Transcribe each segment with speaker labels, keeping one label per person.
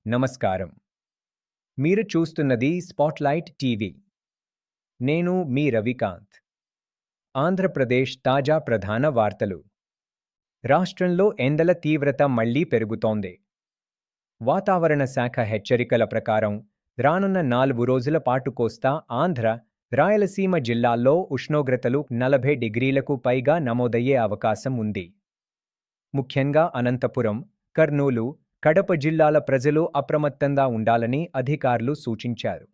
Speaker 1: నమస్కారం. మీరు చూస్తున్నది స్పాట్లైట్ టీవీ. నేను మీ రవికాంత్. ఆంధ్రప్రదేశ్ తాజా ప్రధాన వార్తలు. రాష్ట్రంలో ఎండల తీవ్రత మళ్లీ పెరుగుతోంది. వాతావరణ శాఖ హెచ్చరికల ప్రకారం రానున్న 4 రోజుల పాటు కోస్తా ఆంధ్ర, రాయలసీమ జిల్లాల్లో ఉష్ణోగ్రతలు 40 డిగ్రీలకు పైగా నమోదయ్యే అవకాశం ఉంది. ముఖ్యంగా అనంతపురం, కర్నూలు, కడప జిల్లాల ప్రజలు అప్రమత్తంగా ఉండాలని అధికారులు సూచించారు.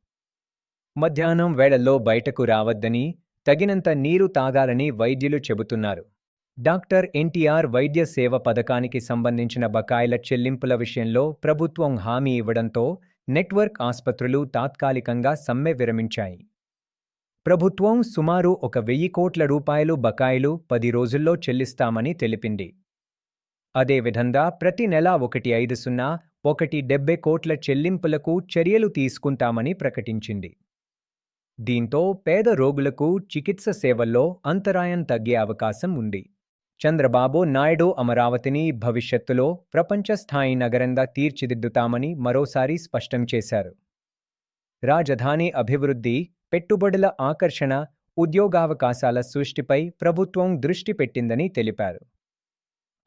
Speaker 1: మధ్యాహ్నం వేళల్లో బయటకు రావద్దని, తగినంత నీరు తాగాలని వైద్యులు చెబుతున్నారు. డాక్టర్ ఎన్టీఆర్ వైద్య సేవ పథకానికి సంబంధించిన బకాయిల చెల్లింపుల విషయంలో ప్రభుత్వం హామీ ఇవ్వడంతో నెట్వర్క్ ఆస్పత్రులు తాత్కాలికంగా సమ్మె విరమించాయి. ప్రభుత్వం సుమారు 1,000 కోట్ల రూపాయలు బకాయిలు 10 రోజుల్లో చెల్లిస్తామని తెలిపింది. అదేవిధంగా ప్రతి నెలా 1,501,70 కోట్ల చెల్లింపులకు చర్యలు తీసుకుంటామని ప్రకటించింది. దీంతో పేద రోగులకు చికిత్స సేవల్లో అంతరాయం తగ్గే అవకాశం ఉంది. చంద్రబాబు నాయుడు అమరావతిని భవిష్యత్తులో ప్రపంచ స్థాయి నగరంగా తీర్చిదిద్దుతామని మరోసారి స్పష్టం చేశారు. రాజధాని అభివృద్ధి, పెట్టుబడుల ఆకర్షణ, ఉద్యోగావకాశాల సృష్టిపై ప్రభుత్వం దృష్టి పెట్టిందని తెలిపారు.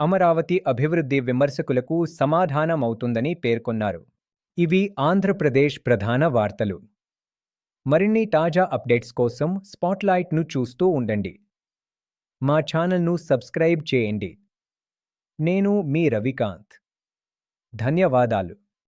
Speaker 1: అమరావతి అభివృద్ధి విమర్శకులకు సమాధానమవుతుందని పేర్కొన్నారు. ఇవి ఆంధ్రప్రదేశ్ ప్రధాన వార్తలు. మరిన్ని తాజా అప్డేట్స్ కోసం స్పాట్లైట్ను చూస్తూ ఉండండి. మా ఛానల్ను సబ్స్క్రైబ్ చేయండి. నేను మీ రవికాంత్. ధన్యవాదాలు.